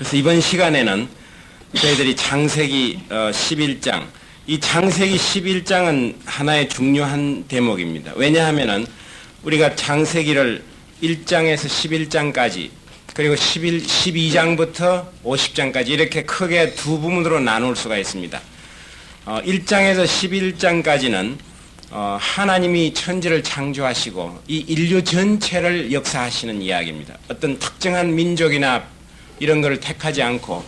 그래서 이번 시간에는 저희들이 창세기 11장, 이 창세기 11장은 하나의 중요한 대목입니다. 왜냐하면은 우리가 창세기를 1장에서 11장까지 그리고 12장부터 50장까지 이렇게 크게 두 부분으로 나눌 수가 있습니다. 1장에서 11장까지는 하나님이 천지를 창조하시고 이 인류 전체를 역사하시는 이야기입니다. 어떤 특정한 민족이나 이런 것을 택하지 않고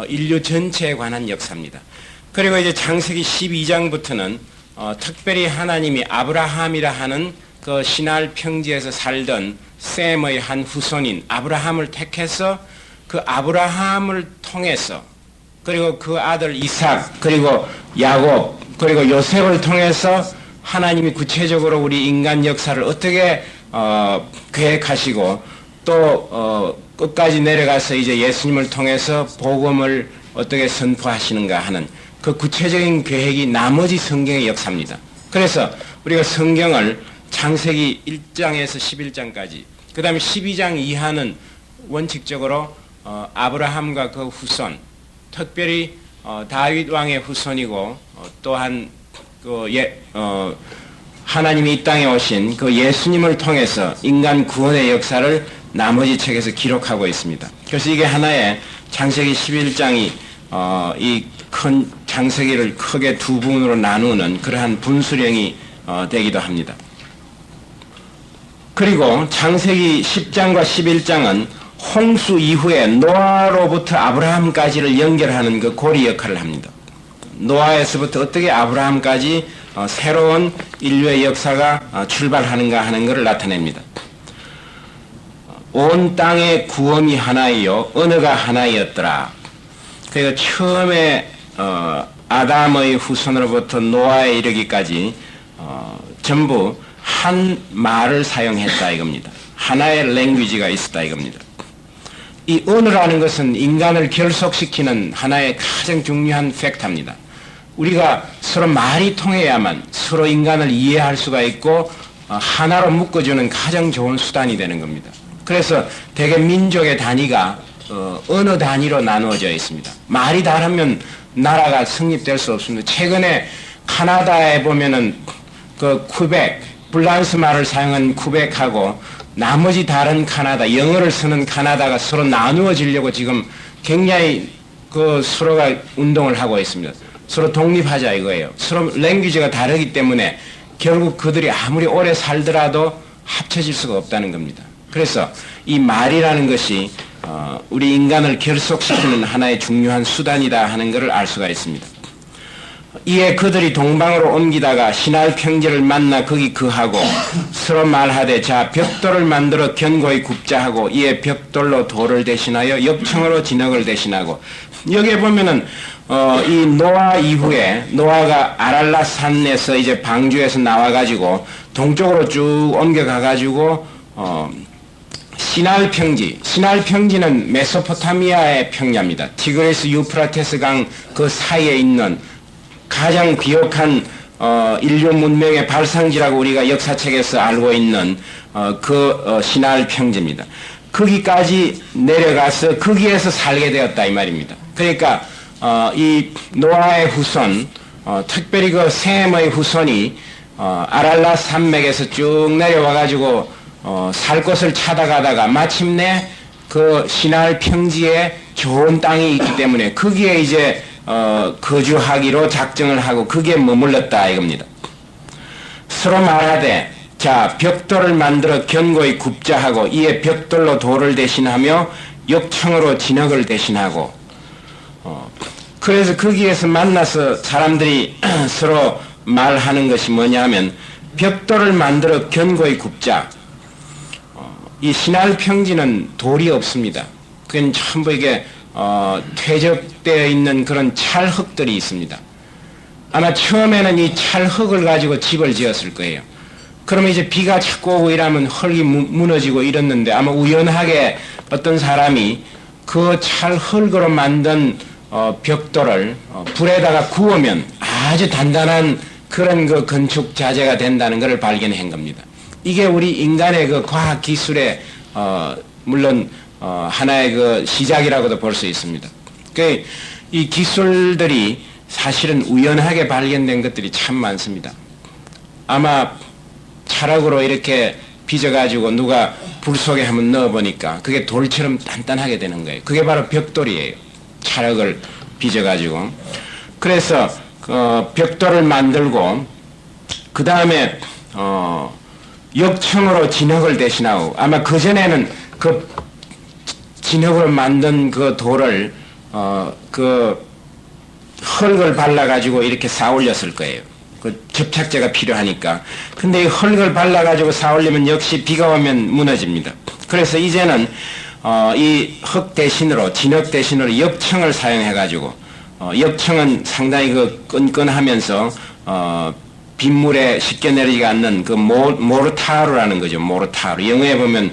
인류 전체에 관한 역사입니다. 그리고 이제 창세기 12장부터는 특별히 하나님이 아브라함이라 하는 그 시날 평지에서 살던 셈의 한 후손인 아브라함을 택해서 그 아브라함을 통해서 그리고 그 아들 이삭 그리고 야곱 그리고 요셉을 통해서 하나님이 구체적으로 우리 인간 역사를 어떻게 계획하시고 또 끝까지 내려가서 이제 예수님을 통해서 복음을 어떻게 선포하시는가 하는 그 구체적인 계획이 나머지 성경의 역사입니다. 그래서 우리가 성경을 창세기 1장에서 11장까지 그 다음에 12장 이하는 원칙적으로 아브라함과 그 후손 특별히 다윗 왕의 후손이고 또한 하나님이 이 땅에 오신 그 예수님을 통해서 인간 구원의 역사를 나머지 책에서 기록하고 있습니다. 그래서 이게 하나의 창세기 11장이 이 큰 창세기를 크게 두 부분으로 나누는 그러한 분수령이 되기도 합니다. 그리고 창세기 10장과 11장은 홍수 이후에 노아로부터 아브라함까지를 연결하는 그 고리 역할을 합니다. 노아에서부터 어떻게 아브라함까지 새로운 인류의 역사가 출발하는가 하는 것을 나타냅니다. 온 땅의 구원이 하나이요 언어가 하나이었더라. 그리고 처음에 아담의 후손으로부터 노아에 이르기까지 전부 한 말을 사용했다 이겁니다. 하나의 랭귀지가 있었다 이겁니다. 이 언어라는 것은 인간을 결속시키는 하나의 가장 중요한 팩터입니다. 우리가 서로 말이 통해야만 서로 인간을 이해할 수가 있고 하나로 묶어주는 가장 좋은 수단이 되는 겁니다. 그래서 대개 민족의 단위가 언어 단위로 나누어져 있습니다. 말이 다르면 나라가 성립될 수 없습니다. 최근에 카나다에 보면은 그 퀘벡, 불란스 말을 사용한 퀘벡하고 나머지 다른 카나다, 영어를 쓰는 카나다가 서로 나누어지려고 지금 굉장히 그 서로가 운동을 하고 있습니다. 서로 독립하자 이거예요. 서로 랭귀지가 다르기 때문에 결국 그들이 아무리 오래 살더라도 합쳐질 수가 없다는 겁니다. 그래서 이 말이라는 것이 우리 인간을 결속시키는 하나의 중요한 수단이다 하는 것을 알 수가 있습니다. 이에 그들이 동방으로 옮기다가 시날 평지를 만나 거기 거하고 서로 말하되 자 벽돌을 만들어 견고히 굽자 하고 이에 벽돌로 돌을 대신하여 역청으로 진흙을 대신하고 여기에 보면은 이 노아 이후에 노아가 아랄랏 산에서 이제 방주에서 나와가지고 동쪽으로 쭉 옮겨가가지고 시날 평지는 메소포타미아의 평야입니다. 티그리스 유프라테스 강 그 사이에 있는 가장 비옥한 인류 문명의 발상지라고 우리가 역사책에서 알고 있는 시날 평지입니다. 거기까지 내려가서 거기에서 살게 되었다 이 말입니다. 그러니까 이 노아의 후손 특별히 그 셈의 후손이 아랄랏 산맥에서 쭉 내려와 가지고 살 곳을 찾아가다가 마침내 그 시날 평지에 좋은 땅이 있기 때문에 거기에 이제 거주하기로 작정을 하고 거기에 머물렀다 이겁니다. 서로 말하되 자 벽돌을 만들어 견고히 굽자 하고 이에 벽돌로 돌을 대신하며 역청으로 진흙을 대신하고 그래서 거기에서 만나서 사람들이 서로 말하는 것이 뭐냐면 벽돌을 만들어 견고히 굽자. 이 시날 평지는 돌이 없습니다. 그건 전부 이게 퇴적되어 있는 그런 찰흙들이 있습니다. 아마 처음에는 이 찰흙을 가지고 집을 지었을 거예요. 그러면 이제 비가 자꾸 오고 이러면 흙이 무너지고 이랬는데 아마 우연하게 어떤 사람이 그 찰흙으로 만든 벽돌을 불에다가 구우면 아주 단단한 그런 그 건축 자재가 된다는 것을 발견한 겁니다. 이게 우리 인간의 그 과학 기술에 물론 하나의 그 시작이라고도 볼 수 있습니다. 이 기술들이 사실은 우연하게 발견된 것들이 참 많습니다. 아마 찰흙으로 이렇게 빚어가지고 누가 불 속에 한번 넣어보니까 그게 돌처럼 단단하게 되는 거예요. 그게 바로 벽돌이에요. 찰흙을 빚어가지고. 그래서 벽돌을 만들고 그 다음에 역청으로 진흙을 대신하고, 아마 그전에는 그 진흙으로 만든 그 돌을 그 흙을 발라가지고 이렇게 쌓아올렸을 거예요. 그 접착제가 필요하니까. 근데 이 흙을 발라가지고 쌓아올리면 역시 비가 오면 무너집니다. 그래서 이제는 이 흙 대신으로, 진흙 대신으로 역청을 사용해가지고, 역청은 상당히 그 끈끈하면서 빗물에 쉽게 내리지 않는 그 모르타르라는 거죠. 모르타르. 영어에 보면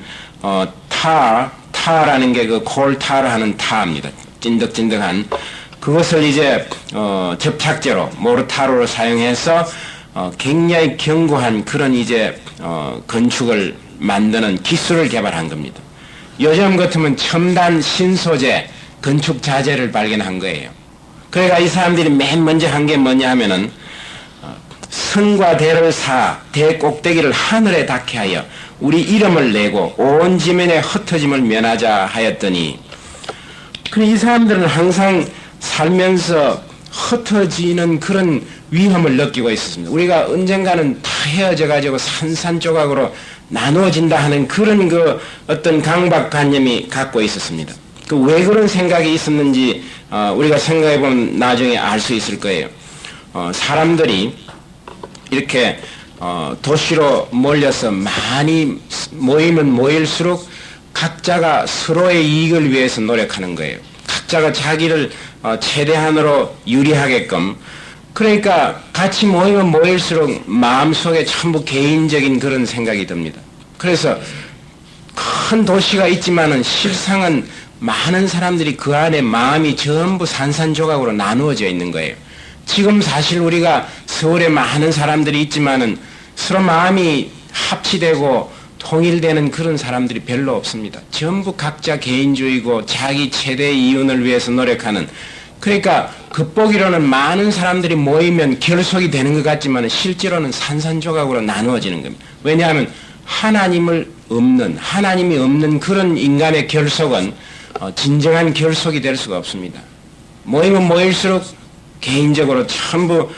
타라는 게 그 콜타르 하는 타입니다. 찐득찐득한 그것을 이제 접착제로 모르타르로 사용해서 굉장히 견고한 그런 이제 건축을 만드는 기술을 개발한 겁니다. 요즘 같으면 첨단 신소재 건축 자재를 발견한 거예요. 그러니까 이 사람들이 맨 먼저 한 게 뭐냐 하면은 성과 대를 쌓아 대 꼭대기를 하늘에 닿게 하여 우리 이름을 내고 온 지면에 흩어짐을 면하자 하였더니, 그래 이 사람들은 항상 살면서 흩어지는 그런 위험을 느끼고 있었습니다. 우리가 언젠가는 다 헤어져 가지고 산산조각으로 나누어진다 하는 그런 그 어떤 강박관념이 갖고 있었습니다. 그 왜 그런 생각이 있었는지 우리가 생각해 보면 나중에 알 수 있을 거예요. 사람들이 이렇게 도시로 몰려서 많이 모이면 모일수록 각자가 서로의 이익을 위해서 노력하는 거예요. 각자가 자기를 최대한으로 유리하게끔. 그러니까 같이 모이면 모일수록 마음속에 전부 개인적인 그런 생각이 듭니다. 그래서 큰 도시가 있지만은 실상은 많은 사람들이 그 안에 마음이 전부 산산조각으로 나누어져 있는 거예요. 지금 사실 우리가 서울에 많은 사람들이 있지만은 서로 마음이 합치되고 통일되는 그런 사람들이 별로 없습니다. 전부 각자 개인주의고 자기 최대 이윤을 위해서 노력하는. 그러니까 겉보기로는 많은 사람들이 모이면 결속이 되는 것 같지만 실제로는 산산조각으로 나누어지는 겁니다. 왜냐하면 하나님이 없는 그런 인간의 결속은 진정한 결속이 될 수가 없습니다. 모이면 모일수록 개인적으로 전부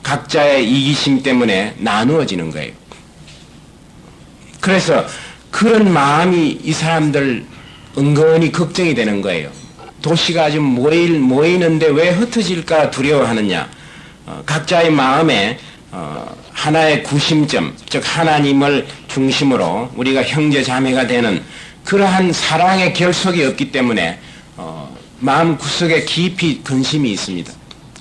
각자의 이기심 때문에 나누어지는 거예요. 그래서 그런 마음이 이 사람들 은근히 걱정이 되는 거예요. 도시가 아주 모이는데 왜 흩어질까 두려워하느냐. 각자의 마음에 하나의 구심점, 즉 하나님을 중심으로 우리가 형제 자매가 되는 그러한 사랑의 결속이 없기 때문에 마음 구석에 깊이 근심이 있습니다.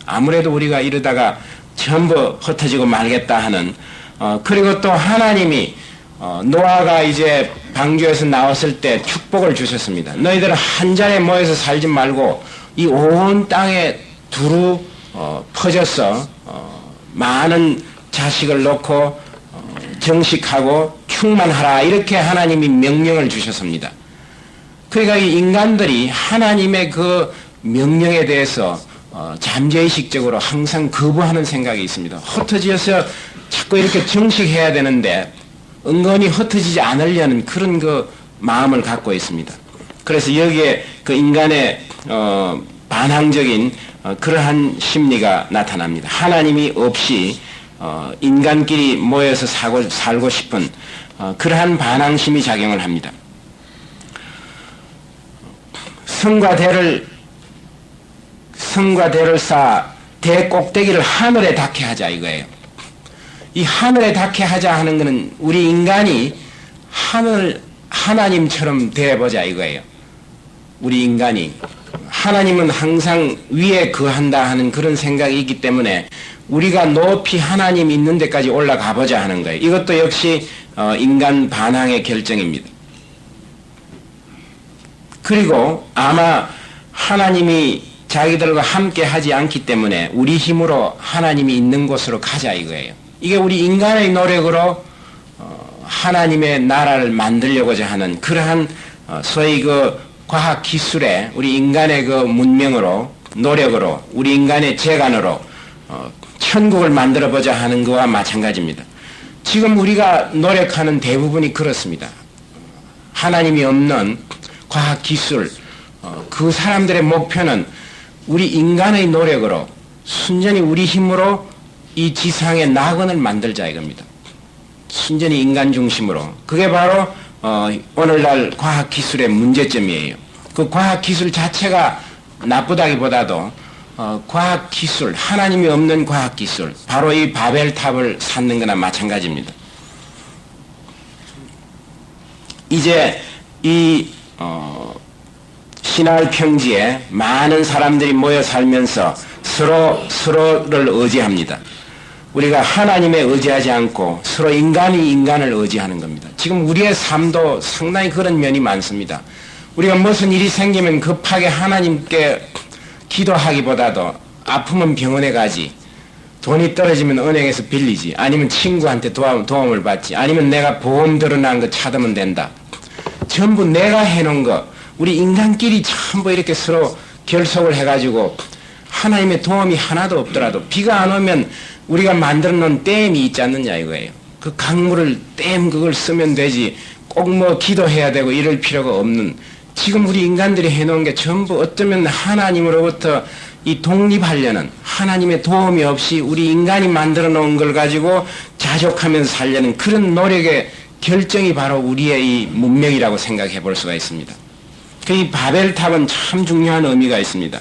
아무래도 우리가 이러다가 전부 흩어지고 말겠다 하는. 그리고 또 하나님이 노아가 이제 방주에서 나왔을 때 축복을 주셨습니다. 너희들은 한 자리에 모여서 살지 말고 이 온 땅에 두루 퍼져서 많은 자식을 놓고 정식하고 충만하라, 이렇게 하나님이 명령을 주셨습니다. 그러니까 이 인간들이 하나님의 그 명령에 대해서 잠재의식적으로 항상 거부하는 생각이 있습니다. 흩어져서 자꾸 이렇게 정식해야 되는데 은근히 흩어지지 않으려는 그런 그 마음을 갖고 있습니다. 그래서 여기에 그 인간의 반항적인 그러한 심리가 나타납니다. 하나님이 없이 인간끼리 모여서 살고 싶은 그러한 반항심이 작용을 합니다. 성과 대를 쌓아 대 꼭대기를 하늘에 닿게 하자 이거예요. 이 하늘에 닿게 하자 하는 것은 우리 인간이 하나님처럼 되어보자 이거예요. 우리 인간이 하나님은 항상 위에 거한다 하는 그런 생각이 있기 때문에 우리가 높이 하나님 있는 데까지 올라가 보자 하는 거예요. 이것도 역시 인간 반항의 결정입니다. 그리고 아마 하나님이 자기들과 함께 하지 않기 때문에 우리 힘으로 하나님이 있는 곳으로 가자 이거예요. 이게 우리 인간의 노력으로 하나님의 나라를 만들려고자 하는 그러한 소위 그 과학 기술에 우리 인간의 그 문명으로 노력으로 우리 인간의 재간으로 천국을 만들어 보자 하는 것과 마찬가지입니다. 지금 우리가 노력하는 대부분이 그렇습니다. 하나님이 없는 과학 기술, 그 사람들의 목표는 우리 인간의 노력으로 순전히 우리 힘으로 이 지상의 낙원을 만들자 이겁니다. 순전히 인간 중심으로. 그게 바로 오늘날 과학기술의 문제점이에요. 그 과학기술 자체가 나쁘다기보다도 과학기술, 하나님이 없는 과학기술, 바로 이 바벨탑을 쌓는 거나 마찬가지입니다. 이제 이 신할 평지에 많은 사람들이 모여 살면서 서로를 의지합니다. 우리가 하나님에 의지하지 않고 서로 인간이 인간을 의지하는 겁니다. 지금 우리의 삶도 상당히 그런 면이 많습니다. 우리가 무슨 일이 생기면 급하게 하나님께 기도하기보다도 아프면 병원에 가지, 돈이 떨어지면 은행에서 빌리지, 아니면 친구한테 도움을 받지, 아니면 내가 보험 드러난 거 찾으면 된다. 전부 내가 해놓은 거, 우리 인간끼리 전부 이렇게 서로 결속을 해가지고 하나님의 도움이 하나도 없더라도 비가 안 오면 우리가 만들어 놓은 댐이 있지 않느냐 이거예요. 그 강물을 댐 그걸 쓰면 되지 꼭 뭐 기도해야 되고 이럴 필요가 없는, 지금 우리 인간들이 해놓은 게 전부 어쩌면 하나님으로부터 이 독립하려는, 하나님의 도움이 없이 우리 인간이 만들어 놓은 걸 가지고 자족하면서 살려는 그런 노력의 결정이 바로 우리의 이 문명이라고 생각해 볼 수가 있습니다. 이 바벨탑은 참 중요한 의미가 있습니다.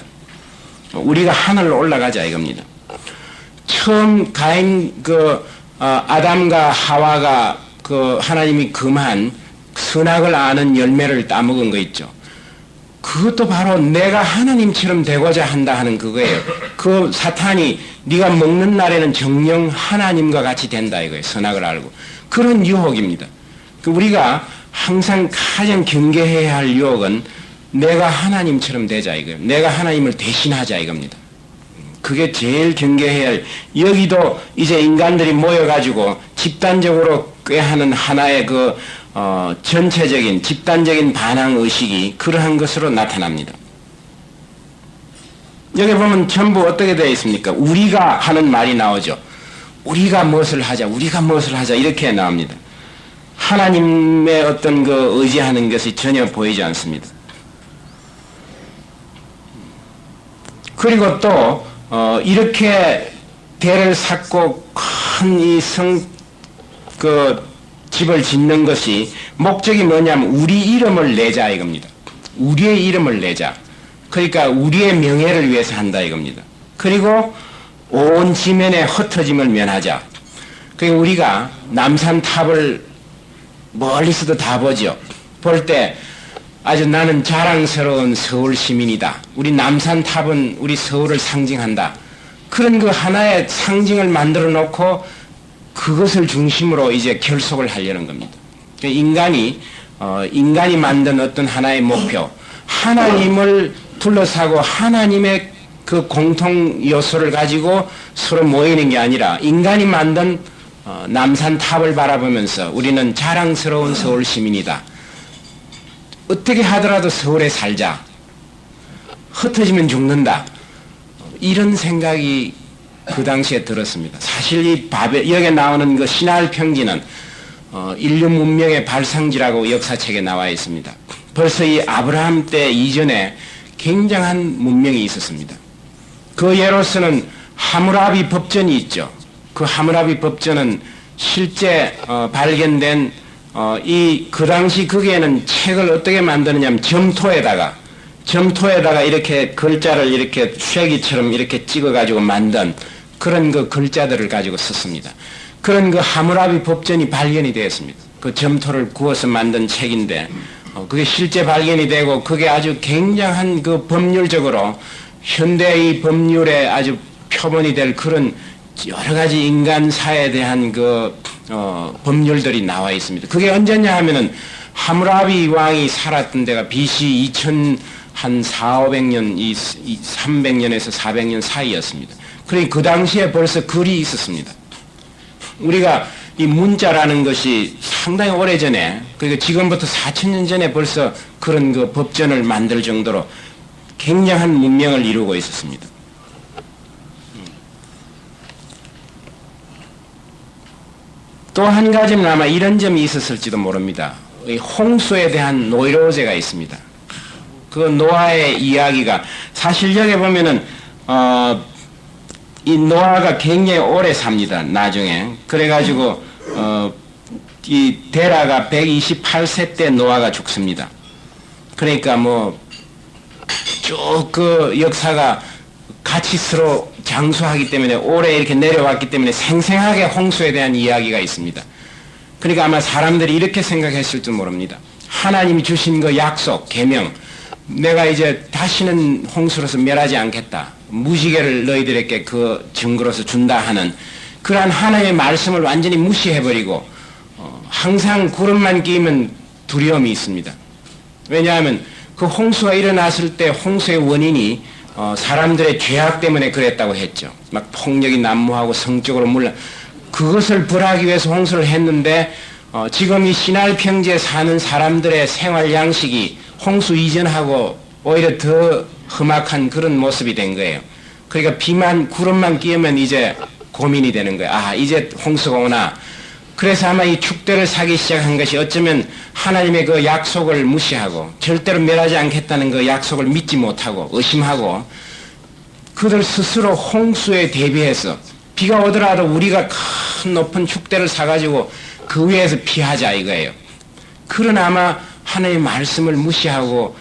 우리가 하늘로 올라가자 이겁니다. 처음 아담과 하와가 하나님이 금한 선악을 아는 열매를 따먹은 거 있죠. 그것도 바로 내가 하나님처럼 되고자 한다 하는 그거예요. 그 사탄이 네가 먹는 날에는 정녕 하나님과 같이 된다 이거예요. 선악을 알고. 그런 유혹입니다. 우리가 항상 가장 경계해야 할 유혹은 내가 하나님처럼 되자 이거예요. 내가 하나님을 대신하자 이겁니다. 그게 제일 경계해야 할, 여기도 이제 인간들이 모여가지고 집단적으로 꾀하는 하나의 전체적인 집단적인 반항의식이 그러한 것으로 나타납니다. 여기 보면 전부 어떻게 되어 있습니까? 우리가 하는 말이 나오죠. 우리가 무엇을 하자, 우리가 무엇을 하자 이렇게 나옵니다. 하나님의 어떤 의지하는 것이 전혀 보이지 않습니다. 그리고 또 이렇게 대를 쌓고 큰 이 집을 짓는 것이 목적이 뭐냐면 우리 이름을 내자 이겁니다. 우리의 이름을 내자. 그러니까 우리의 명예를 위해서 한다 이겁니다. 그리고 온 지면에 흩어짐을 면하자. 그러니까 우리가 남산탑을 멀리서도 다 보죠. 볼 때 아주 나는 자랑스러운 서울 시민이다. 우리 남산탑은 우리 서울을 상징한다. 그런 하나의 상징을 만들어 놓고 그것을 중심으로 이제 결속을 하려는 겁니다. 인간이 만든 어떤 하나의 목표, 하나님을 둘러싸고 하나님의 그 공통 요소를 가지고 서로 모이는 게 아니라 인간이 만든 남산탑을 바라보면서 우리는 자랑스러운 서울 시민이다. 어떻게 하더라도 서울에 살자. 흩어지면 죽는다. 이런 생각이 그 당시에 들었습니다. 사실 이 여기에 나오는 신할 평지는 인류 문명의 발상지라고 역사책에 나와 있습니다. 벌써 이 아브라함 때 이전에 굉장한 문명이 있었습니다. 그 예로서는 하무라비 법전이 있죠. 그 하무라비 법전은 실제 발견된 그 당시 거기에는 책을 어떻게 만드느냐면 점토에다가 이렇게 글자를 이렇게 쇠기처럼 이렇게 찍어가지고 만든 그런 글자들을 가지고 썼습니다. 그런 하무라비 법전이 발견이 되었습니다. 그 점토를 구워서 만든 책인데, 그게 실제 발견이 되고, 그게 아주 굉장한 법률적으로 현대의 법률에 아주 표본이 될 그런 여러 가지 인간사에 대한 법률들이 나와 있습니다. 그게 언제냐 하면은 하무라비 왕이 살았던 데가 BC 2000 한 400~500년, 300년에서 400년 사이였습니다. 그러니 그 당시에 벌써 글이 있었습니다. 우리가 이 문자라는 것이 상당히 오래전에, 그러니까 지금부터 4,000년 전에 벌써 그런 그 법전을 만들 정도로 굉장한 문명을 이루고 있었습니다. 또 한 가지는 아마 이런 점이 있었을지도 모릅니다. 홍수에 대한 노이로제가 있습니다. 그 노아의 이야기가 사실적에 보면은 이 노아가 굉장히 오래 삽니다. 나중에 그래가지고 이 데라가 128세 때 노아가 죽습니다. 그러니까 뭐 쭉 그 역사가 같이 서로 장수하기 때문에 오래 이렇게 내려왔기 때문에 생생하게 홍수에 대한 이야기가 있습니다. 그러니까 아마 사람들이 이렇게 생각했을 줄 모릅니다. 하나님이 주신 그 약속, 계명, 내가 이제 다시는 홍수로서 멸하지 않겠다. 무지개를 너희들에게 그 증거로서 준다 하는 그러한 하나님의 말씀을 완전히 무시해버리고 항상 구름만 끼면 두려움이 있습니다. 왜냐하면 그 홍수가 일어났을 때 홍수의 원인이 사람들의 죄악 때문에 그랬다고 했죠. 막 폭력이 난무하고 성적으로 물론 그것을 벌하기 위해서 홍수를 했는데 지금 이 시날 평지에 사는 사람들의 생활 양식이 홍수 이전하고 오히려 더 험악한 그런 모습이 된 거예요. 그러니까 비만 구름만 끼우면 이제 고민이 되는 거예요. 아, 이제 홍수가 오나. 그래서 아마 이 축대를 사기 시작한 것이 어쩌면 하나님의 그 약속을 무시하고 절대로 멸하지 않겠다는 그 약속을 믿지 못하고 의심하고 그들 스스로 홍수에 대비해서 비가 오더라도 우리가 큰 높은 축대를 사가지고 그 위에서 피하자 이거예요. 그러나 아마 하나님의 말씀을 무시하고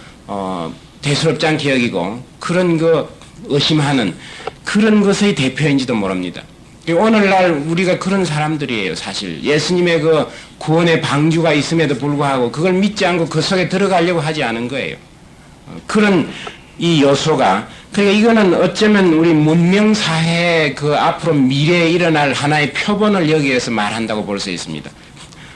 대수롭지 않게 여기고 그런 그 의심하는 그런 것의 대표인지도 모릅니다. 오늘날 우리가 그런 사람들이에요. 사실 예수님의 그 구원의 방주가 있음에도 불구하고 그걸 믿지 않고 그 속에 들어가려고 하지 않은 거예요. 그런 이 요소가 그러니까 이거는 어쩌면 우리 문명사회의 그 앞으로 미래에 일어날 하나의 표본을 여기에서 말한다고 볼 수 있습니다.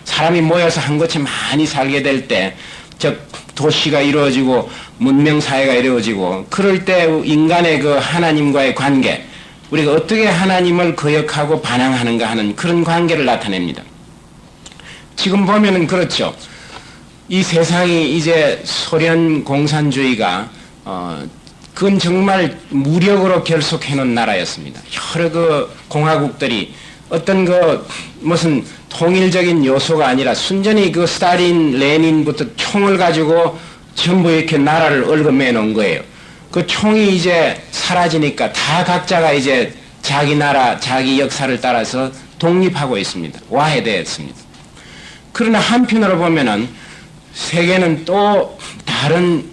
사람이 모여서 한 곳에 많이 살게 될 때 즉 도시가 이루어지고 문명사회가 이루어지고 그럴 때 인간의 그 하나님과의 관계 우리가 어떻게 하나님을 거역하고 반항하는가 하는 그런 관계를 나타냅니다. 지금 보면은 그렇죠. 이 세상이 이제 소련 공산주의가 그건 정말 무력으로 결속해 놓은 나라였습니다. 여러 그 공화국들이 어떤 그 무슨 통일적인 요소가 아니라 순전히 그 스탈린, 레닌부터 총을 가지고 전부 이렇게 나라를 얽어매 놓은 거예요. 그 총이 이제 사라지니까 다 각자가 이제 자기 나라, 자기 역사를 따라서 독립하고 있습니다. 와해되었습니다. 그러나 한편으로 보면은 세계는 또 다른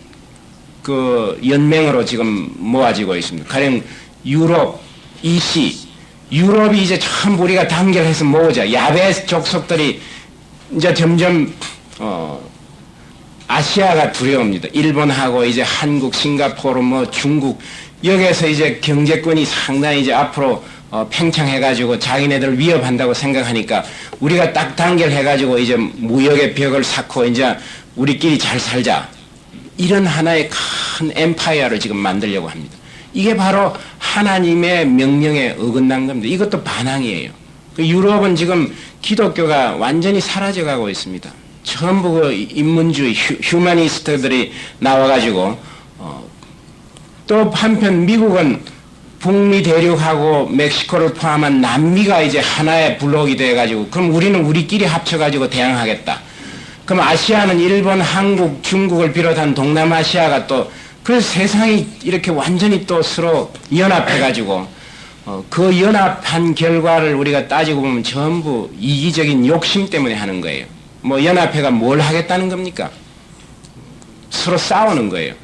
그 연맹으로 지금 모아지고 있습니다. 가령 유럽, EC, 유럽이 이제 전부 우리가 단결해서 모으자. 야베 족속들이 이제 점점 아시아가 두려웁니다. 일본하고 이제 한국, 싱가포르, 뭐 중국 여기에서 이제 경제권이 상당히 이제 앞으로 팽창해가지고 자기네들 위협한다고 생각하니까 우리가 딱 단결해가지고 이제 무역의 벽을 쌓고 이제 우리끼리 잘 살자. 이런 하나의 큰 엠파이어를 지금 만들려고 합니다. 이게 바로 하나님의 명령에 어긋난 겁니다. 이것도 반항이에요. 유럽은 지금 기독교가 완전히 사라져가고 있습니다. 전부 그 인문주의, 휴머니스트들이 나와가지고 또 한편 미국은 북미 대륙하고 멕시코를 포함한 남미가 이제 하나의 블록이 돼가지고 그럼 우리는 우리끼리 합쳐가지고 대항하겠다. 그럼 아시아는 일본, 한국, 중국을 비롯한 동남아시아가 또 그래서 세상이 이렇게 완전히 또 서로 연합해가지고 그 연합한 결과를 우리가 따지고 보면 전부 이기적인 욕심 때문에 하는 거예요. 뭐 연합회가 뭘 하겠다는 겁니까? 서로 싸우는 거예요.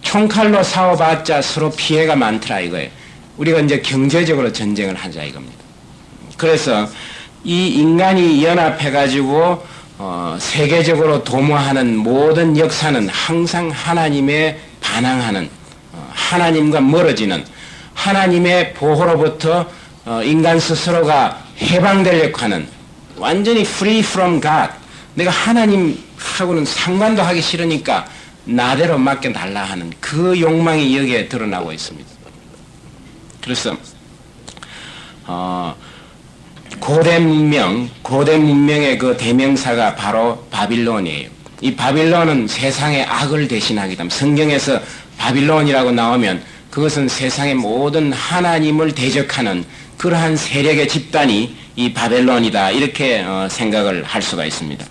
총칼로 싸워봤자 서로 피해가 많더라 이거예요. 우리가 이제 경제적으로 전쟁을 하자 이겁니다. 그래서 이 인간이 연합해가지고 세계적으로 도모하는 모든 역사는 항상 하나님에 반항하는 하나님과 멀어지는 하나님의 보호로부터 인간 스스로가 해방되려고 하는 완전히 free from God 내가 하나님하고는 상관도 하기 싫으니까 나대로 맡겨달라 하는 그 욕망이 여기에 드러나고 있습니다. 그래서 고대 문명의 그 대명사가 바로 바빌론이에요. 이 바빌론은 세상의 악을 대신하기 때문에 성경에서 바빌론이라고 나오면 그것은 세상의 모든 하나님을 대적하는 그러한 세력의 집단이 이 바벨론이다 이렇게 생각을 할 수가 있습니다.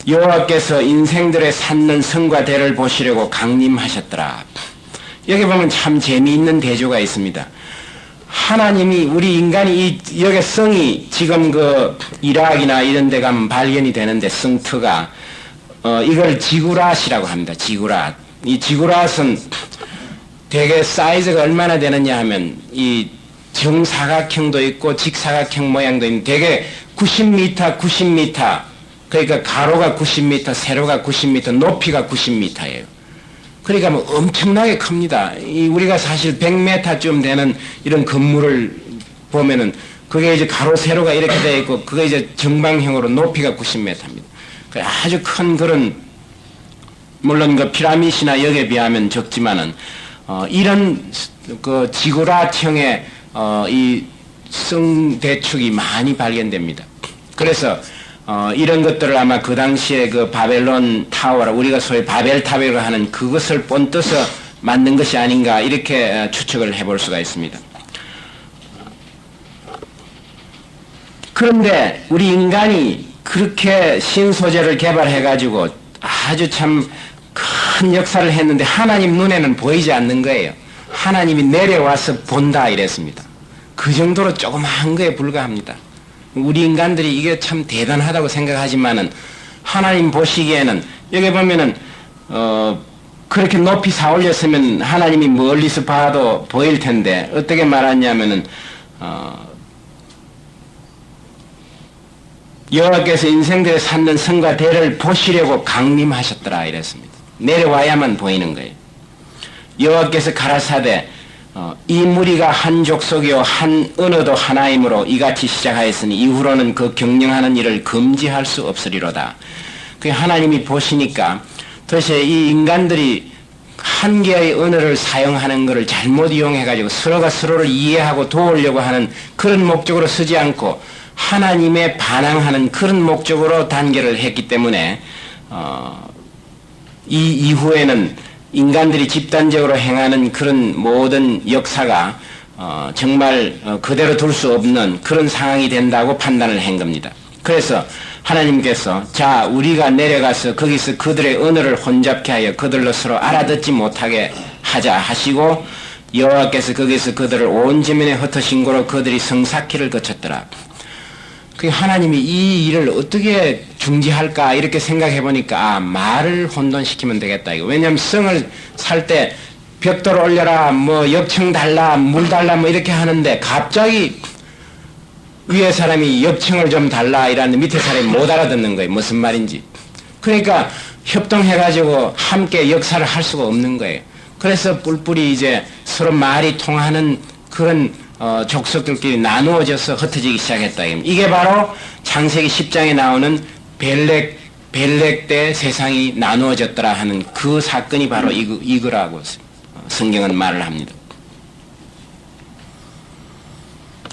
여호와께서 인생들의 쌓는 성과 대를 보시려고 강림하셨더라. 여기 보면 참 재미있는 대조가 있습니다. 하나님이 우리 인간이 여기 성이 지금 그 이라크나 이런 데 가면 발견이 되는데 성터가 이걸 지구랏이라고 합니다. 지구랏. 이 지구랏은 대개 사이즈가 얼마나 되느냐 하면 이 정사각형도 있고 직사각형 모양도 있는 대개 90m, 90m 그러니까 가로가 90m, 세로가 90m, 높이가 90m예요. 그러니까 뭐 엄청나게 큽니다. 우리가 사실 100m쯤 되는 이런 건물을 보면은 그게 이제 가로 세로가 이렇게 되어 있고 그게 이제 정방형으로 높이가 90m입니다. 아주 큰 그런 물론 그 피라미드나 여기에 비하면 적지만은 이런 그 지구랏형의 이 성대축이 많이 발견됩니다. 그래서 이런 것들을 아마 그 당시에 그 바벨론 타워라 우리가 소위 바벨탑이라고 하는 그것을 본떠서 만든 것이 아닌가 이렇게 추측을 해볼 수가 있습니다. 그런데 우리 인간이 그렇게 신소재를 개발해 가지고 아주 참 큰 역사를 했는데 하나님 눈에는 보이지 않는 거예요. 하나님이 내려와서 본다 이랬습니다. 그 정도로 조그마한 거에 불과합니다. 우리 인간들이 이게 참 대단하다고 생각하지만은 하나님 보시기에는 여기 보면은 그렇게 높이 사 올렸으면 하나님이 멀리서 봐도 보일 텐데 어떻게 말하냐면은 여호와께서 인생들의 쌓는 성과 대를 보시려고 강림하셨더라 이랬습니다. 내려와야만 보이는 거예요. 여호와께서 가라사대 이 무리가 한 족속이요 한 언어도 하나이므로 이같이 시작하였으니 이후로는 그 경영하는 일을 금지할 수 없으리로다. 그 하나님이 보시니까 도대체 이 인간들이 한 개의 언어를 사용하는 것을 잘못 이용해가지고 서로가 서로를 이해하고 도우려고 하는 그런 목적으로 쓰지 않고 하나님에 반항하는 그런 목적으로 단결을 했기 때문에 이 이후에는 인간들이 집단적으로 행하는 그런 모든 역사가 정말 그대로 둘 수 없는 그런 상황이 된다고 판단을 한 겁니다. 그래서 하나님께서 자 우리가 내려가서 거기서 그들의 언어를 혼잡케 하여 그들로 서로 알아듣지 못하게 하자 하시고 여호와께서 거기서 그들을 온 지면에 흩으신 고로 그들이 성사키를 거쳤더라. 그 하나님이 이 일을 어떻게 중지할까 이렇게 생각해 보니까 말을 혼돈시키면 되겠다 이거. 왜냐하면 성을 살 때 벽돌 올려라 뭐 역청 달라 물 달라 뭐 이렇게 하는데 갑자기 위에 사람이 역청을 좀 달라 이러는데 밑에 사람이 못 알아듣는 거예요. 무슨 말인지. 그러니까 협동해 가지고 함께 역사를 할 수가 없는 거예요. 그래서 뿔뿔이 이제 서로 말이 통하는 그런 족속들끼리 나누어져서 흩어지기 시작했다. 이게 바로 창세기 10장에 나오는 벨렉 때 세상이 나누어졌더라 하는 그 사건이 바로 이거라고 성경은 말을 합니다.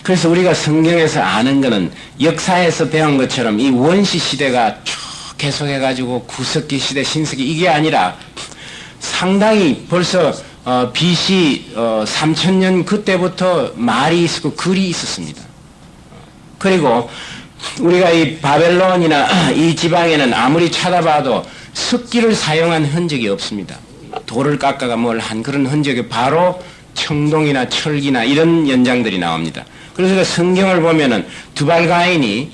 그래서 우리가 성경에서 아는 것은 역사에서 배운 것처럼 이 원시 시대가 쭉 계속해가지고 구석기 시대, 신석기 이게 아니라 상당히 벌써 BC 3000년 그때부터 말이 있었고 글이 있었습니다. 그리고 우리가 이 바벨론이나 이 지방에는 아무리 찾아봐도 석기를 사용한 흔적이 없습니다. 돌을 깎아가 뭘 한 그런 흔적이 바로 청동이나 철기나 이런 연장들이 나옵니다. 그래서 성경을 보면은 두발가인이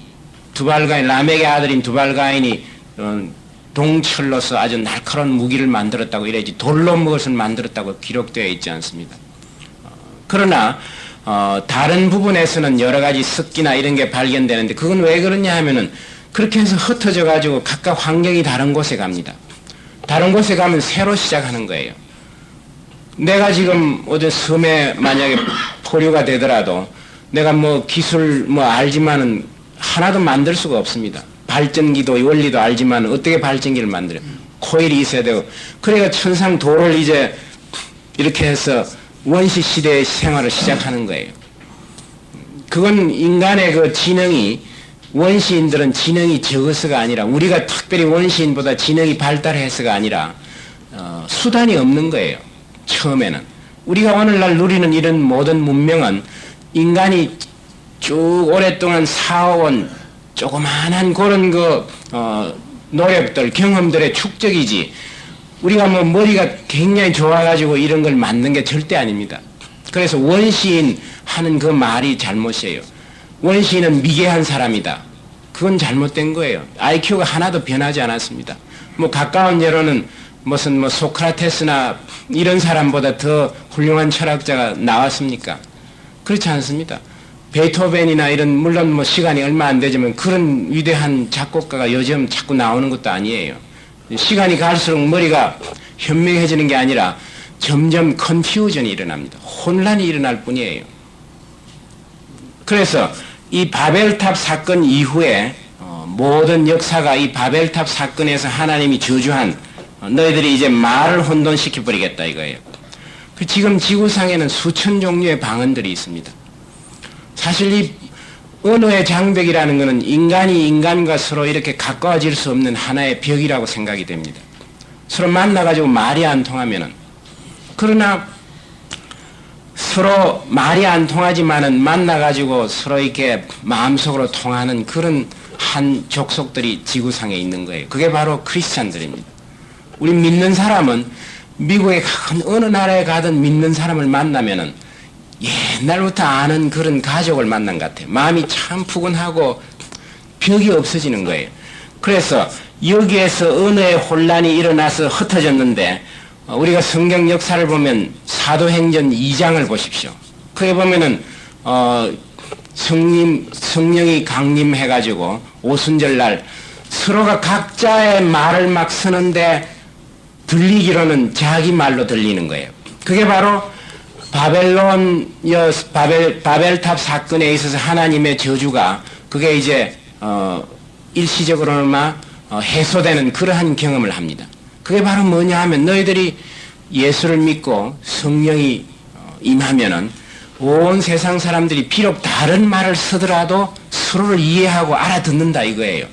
라멕의 아들인 두발가인이 동철로서 아주 날카로운 무기를 만들었다고 이래야지 돌로 무엇을 만들었다고 기록되어 있지 않습니다. 그러나 다른 부분에서는 여러 가지 습기나 이런 게 발견되는데 그건 왜 그러냐 하면은 그렇게 해서 흩어져 가지고 각각 환경이 다른 곳에 갑니다. 다른 곳에 가면 새로 시작하는 거예요. 내가 지금 어디 섬에 만약에 포류가 되더라도 내가 뭐 기술 뭐 알지만은 하나도 만들 수가 없습니다. 발전기도 원리도 알지만 어떻게 발전기를 만들어요? 코일이 있어야 되고 그러니까 천상 돌을 이제 이렇게 해서 원시 시대의 생활을 시작하는 거예요. 그건 인간의 그 지능이, 원시인들은 지능이 적어서가 아니라, 우리가 특별히 원시인보다 지능이 발달해서가 아니라 수단이 없는 거예요. 처음에는 우리가 오늘날 누리는 이런 모든 문명은 인간이 쭉 오랫동안 쌓아온 조그만한 그런 노력들, 경험들의 축적이지, 우리가 뭐 머리가 굉장히 좋아가지고 이런 걸 만든 게 절대 아닙니다. 그래서 원시인 하는 그 말이 잘못이에요. 원시인은 미개한 사람이다. 그건 잘못된 거예요. IQ가 하나도 변하지 않았습니다. 뭐 가까운 예로는 무슨 뭐 소크라테스나 이런 사람보다 더 훌륭한 철학자가 나왔습니까? 그렇지 않습니다. 베토벤이나 이런, 물론 뭐 시간이 얼마 안 되지만 그런 위대한 작곡가가 요즘 자꾸 나오는 것도 아니에요. 시간이 갈수록 머리가 현명해지는 게 아니라 점점 컨퓨전이 일어납니다. 혼란이 일어날 뿐이에요. 그래서 이 바벨탑 사건 이후에 모든 역사가 이 바벨탑 사건에서 하나님이 저주한, 너희들이 이제 말을 혼돈시켜 버리겠다 이거예요. 지금 지구상에는 수천 종류의 방언들이 있습니다. 사실 이 언어의 장벽이라는 것은 인간이 인간과 서로 이렇게 가까워질 수 없는 하나의 벽이라고 생각이 됩니다. 서로 만나가지고 말이 안 통하면은, 그러나 서로 말이 안 통하지만은 만나가지고 서로 이렇게 마음속으로 통하는 그런 한 족속들이 지구상에 있는 거예요. 그게 바로 크리스찬들입니다. 우리 믿는 사람은 미국에 어느 나라에 가든 믿는 사람을 만나면은 옛날부터 아는 그런 가족을 만난 것 같아요. 마음이 참 푸근하고 벽이 없어지는 거예요. 그래서 여기에서 언어의 혼란이 일어나서 흩어졌는데, 우리가 성경 역사를 보면 사도행전 2장을 보십시오. 거기 보면은 성령이 강림해가지고 오순절날 서로가 각자의 말을 막 쓰는데 들리기로는 자기 말로 들리는 거예요. 그게 바로 바벨탑 사건에 있어서 하나님의 저주가, 그게 이제 일시적으로나마 해소되는 그러한 경험을 합니다. 그게 바로 뭐냐 하면, 너희들이 예수를 믿고 성령이 임하면은 온 세상 사람들이 비록 다른 말을 쓰더라도 서로를 이해하고 알아듣는다 이거예요.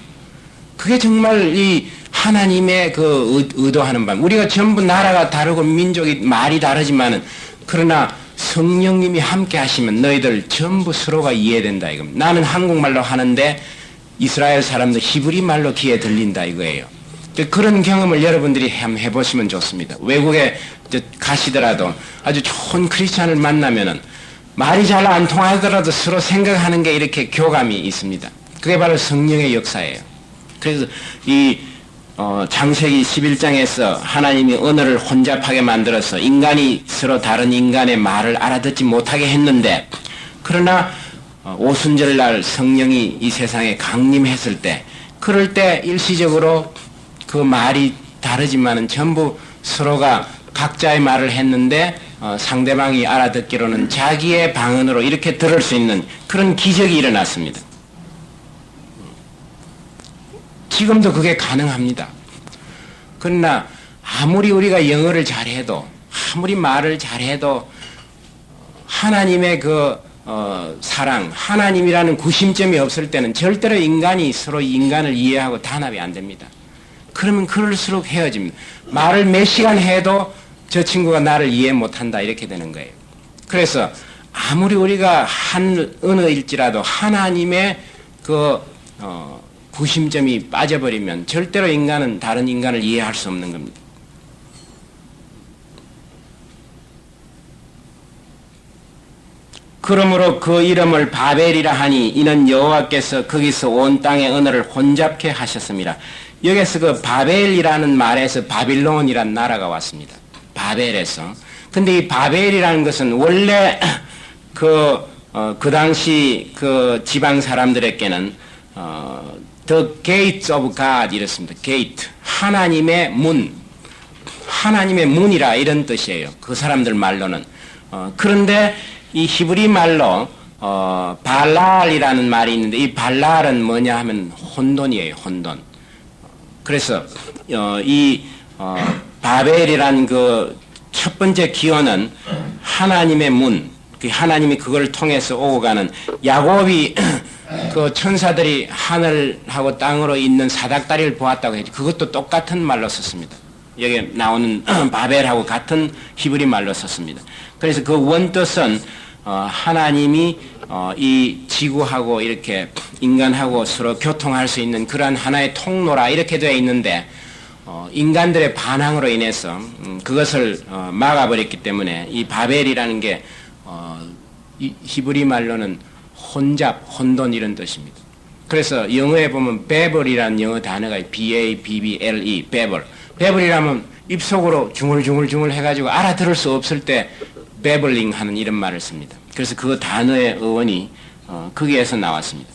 그게 정말 이 하나님의 그 의도하는 바입니다. 우리가 전부 나라가 다르고 민족이 말이 다르지만은, 그러나 성령님이 함께 하시면 너희들 전부 서로가 이해된다 이겁니다. 나는 한국말로 하는데 이스라엘 사람들 히브리 말로 귀에 들린다 이거예요. 그런 경험을 여러분들이 한번 해보시면 좋습니다. 외국에 가시더라도 아주 좋은 크리스찬을 만나면은 말이 잘 안 통하더라도 서로 생각하는 게 이렇게 교감이 있습니다. 그게 바로 성령의 역사예요. 그래서 이 창세기 11장에서 하나님이 언어를 혼잡하게 만들어서 인간이 서로 다른 인간의 말을 알아듣지 못하게 했는데, 그러나 오순절날 성령이 이 세상에 강림했을 때, 그럴 때 일시적으로 그 말이 다르지만은 전부 서로가 각자의 말을 했는데 상대방이 알아듣기로는 자기의 방언으로 이렇게 들을 수 있는 그런 기적이 일어났습니다. 지금도 그게 가능합니다. 그러나 아무리 우리가 영어를 잘해도, 아무리 말을 잘해도 하나님의 그 사랑, 하나님이라는 구심점이 없을 때는 절대로 인간이 서로 인간을 이해하고 단합이 안 됩니다. 그러면 그럴수록 헤어집니다. 말을 몇 시간 해도 저 친구가 나를 이해 못한다 이렇게 되는 거예요. 그래서 아무리 우리가 한 언어일지라도 하나님의 그 구심점이 빠져버리면 절대로 인간은 다른 인간을 이해할 수 없는 겁니다. 그러므로 그 이름을 바벨이라 하니 이는 여호와께서 거기서 온 땅의 언어를 혼잡케 하셨습니다. 여기서 그 바벨이라는 말에서 바빌론이라는 나라가 왔습니다. 바벨에서. 근데 이 바벨이라는 것은 원래 그 당시 그 지방 사람들에게는 The Gates of God 이랬습니다. Gate. 하나님의 문. 하나님의 문이라 이런 뜻이에요. 그 사람들 말로는. 그런데 이 히브리 말로 발랄이라는 말이 있는데, 이 발랄은 뭐냐 하면 혼돈이에요. 혼돈. 그래서 이 바벨이란 그 첫 번째 기원은 하나님의 문, 그 하나님이 그걸 통해서 오고 가는 야곱이 그 천사들이 하늘하고 땅으로 있는 사닥다리를 보았다고 했죠. 그것도 똑같은 말로 썼습니다. 여기 나오는 바벨하고 같은 히브리 말로 썼습니다. 그래서 그 원뜻은 하나님이 이 지구하고 이렇게 인간하고 서로 교통할 수 있는 그러한 하나의 통로라 이렇게 되어 있는데 인간들의 반항으로 인해서 그것을 막아버렸기 때문에 이 바벨이라는 게 이 히브리 말로는 혼잡, 혼돈 이런 뜻입니다. 그래서 영어에 보면 베벌이라는 영어 단어가 B-A-B-B-L-E, 베벌. 베벌이라면 입속으로 중얼중얼 해가지고 알아들을 수 없을 때 베벌링 하는 이런 말을 씁니다. 그래서 그 단어의 어원이 거기에서 나왔습니다.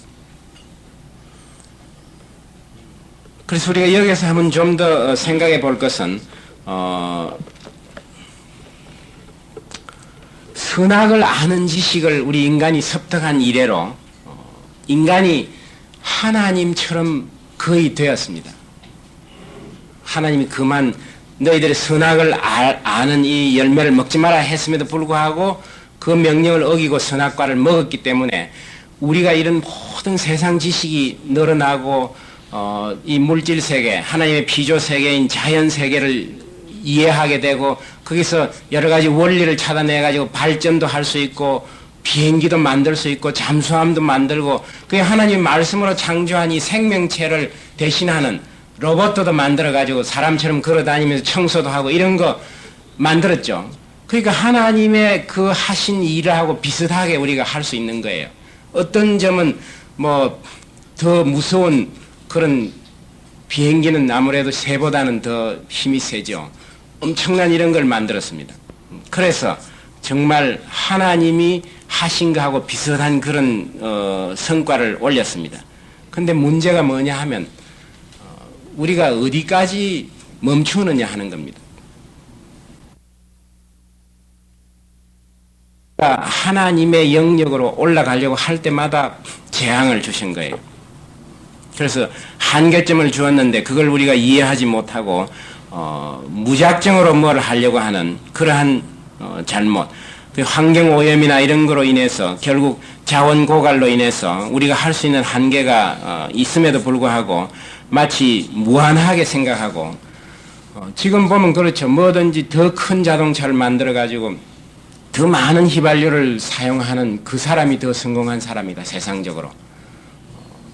그래서 우리가 여기서 한번 좀 더 생각해 볼 것은 선악을 아는 지식을 우리 인간이 습득한 이래로 인간이 하나님처럼 거의 되었습니다. 하나님이 그만 너희들의 선악을 아는 이 열매를 먹지 마라 했음에도 불구하고 그 명령을 어기고 선악과를 먹었기 때문에 우리가 이런 모든 세상 지식이 늘어나고 이 물질 세계, 하나님의 피조 세계인 자연 세계를 이해하게 되고 거기서 여러 가지 원리를 찾아내가지고 발전도 할 수 있고 비행기도 만들 수 있고 잠수함도 만들고 그게 하나님 말씀으로 창조한 이 생명체를 대신하는 로봇도 만들어가지고 사람처럼 걸어다니면서 청소도 하고 이런 거 만들었죠. 그러니까 하나님의 그 하신 일하고 비슷하게 우리가 할 수 있는 거예요. 어떤 점은 뭐 더 무서운 그런 비행기는 아무래도 새보다는 더 힘이 세죠. 엄청난 이런 걸 만들었습니다. 그래서 정말 하나님이 하신 거하고 비슷한 그런 성과를 올렸습니다. 근데 문제가 뭐냐 하면 우리가 어디까지 멈추느냐 하는 겁니다. 하나님의 영역으로 올라가려고 할 때마다 재앙을 주신 거예요. 그래서 한계점을 주었는데 그걸 우리가 이해하지 못하고 무작정으로 뭘 하려고 하는 그러한 잘못, 그 환경오염이나 이런 거로 인해서 결국 자원 고갈로 인해서 우리가 할 수 있는 한계가 있음에도 불구하고 마치 무한하게 생각하고 지금 보면 그렇죠. 뭐든지 더 큰 자동차를 만들어 가지고 더 많은 휘발유를 사용하는 그 사람이 더 성공한 사람이다. 세상적으로.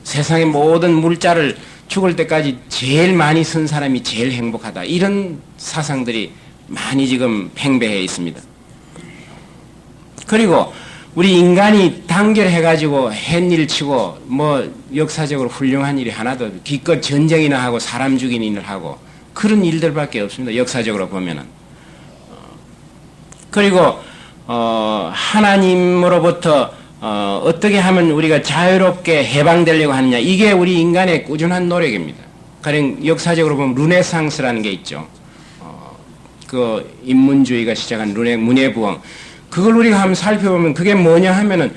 세상의 모든 물자를 죽을 때까지 제일 많이 쓴 사람이 제일 행복하다. 이런 사상들이 많이 지금 팽배해 있습니다. 그리고 우리 인간이 단결해가지고 햇일 치고 뭐 역사적으로 훌륭한 일이 하나도 기껏 전쟁이나 하고 사람 죽이는 일을 하고 그런 일들밖에 없습니다. 역사적으로 보면은. 그리고 하나님으로부터 어떻게 하면 우리가 자유롭게 해방되려고 하느냐. 이게 우리 인간의 꾸준한 노력입니다. 가령 역사적으로 보면 르네상스라는 게 있죠. 그 인문주의가 시작한 문예부흥. 그걸 우리가 한번 살펴보면 그게 뭐냐 하면은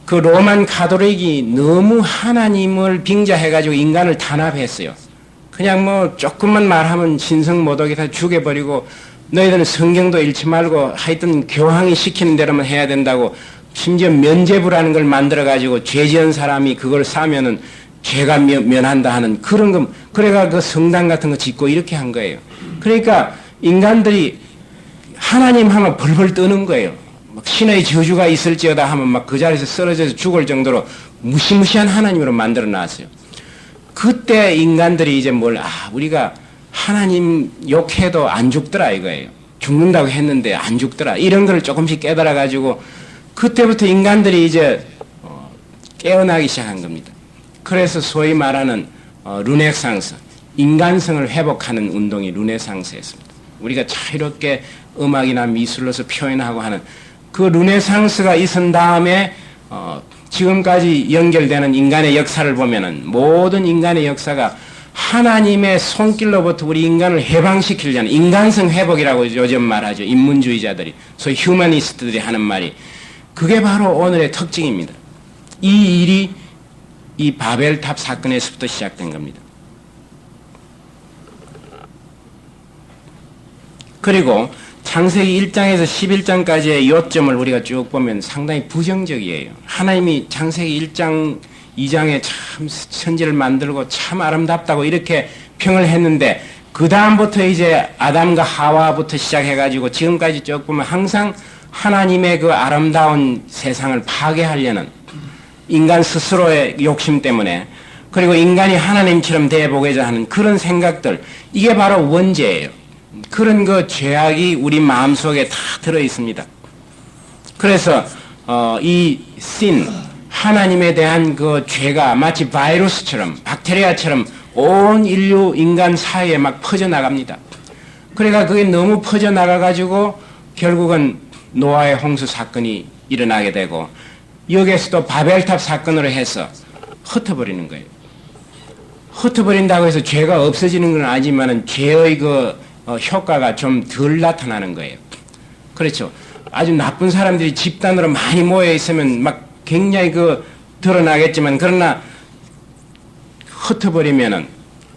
그 로만 가톨릭이 너무 하나님을 빙자해가지고 인간을 탄압했어요. 그냥 뭐 조금만 말하면 신성모독에 다 죽여버리고 너희들은 성경도 읽지 말고 하여튼 교황이 시키는 대로만 해야 된다고 심지어 면죄부라는 걸 만들어가지고 죄 지은 사람이 그걸 싸면은 죄가 면한다 하는 그런 거, 그래가 그 성당 같은 거 짓고 이렇게 한 거예요. 그러니까 인간들이 하나님 하면 벌벌 떠는 거예요. 막 신의 저주가 있을지어다 하면 막 그 자리에서 쓰러져서 죽을 정도로 무시무시한 하나님으로 만들어 놨어요. 그때 인간들이 이제 우리가 하나님 욕해도 안 죽더라 이거예요. 죽는다고 했는데 안 죽더라. 이런 걸 조금씩 깨달아가지고 그때부터 인간들이 이제 깨어나기 시작한 겁니다. 그래서 소위 말하는 르네상스, 인간성을 회복하는 운동이 르네상스였습니다. 우리가 자유롭게 음악이나 미술로서 표현하고 하는 그 르네상스가 있은 다음에 지금까지 연결되는 인간의 역사를 보면은 모든 인간의 역사가 하나님의 손길로부터 우리 인간을 해방시키려는 인간성 회복이라고 요즘 말하죠. 인문주의자들이, 소위 휴머니스트들이 하는 말이 그게 바로 오늘의 특징입니다. 이 일이 이 바벨탑 사건에서부터 시작된 겁니다. 그리고 창세기 1장에서 11장까지의 요점을 우리가 쭉 보면 상당히 부정적이에요. 하나님이 창세기 1장, 2장에 참 천지를 만들고 참 아름답다고 이렇게 평을 했는데 그 다음부터 이제 아담과 하와부터 시작해가지고 지금까지 쭉 보면 항상 하나님의 그 아름다운 세상을 파괴하려는 인간 스스로의 욕심 때문에 그리고 인간이 하나님처럼 되어보고자 하는 그런 생각들, 이게 바로 원죄예요. 그런 그 죄악이 우리 마음속에 다 들어있습니다. 그래서 이 sin, 하나님에 대한 그 죄가 마치 바이러스처럼 박테리아처럼 온 인류 인간 사이에 막 퍼져나갑니다. 그러니까 그게 너무 퍼져나가가지고 결국은 노아의 홍수 사건이 일어나게 되고 여기에서도 바벨탑 사건으로 해서 흩어버리는 거예요. 흩어버린다고 해서 죄가 없어지는 건 아니지만 죄의 그 효과가 좀 덜 나타나는 거예요. 그렇죠. 아주 나쁜 사람들이 집단으로 많이 모여 있으면 막 굉장히 그 드러나겠지만 그러나 흩어버리면은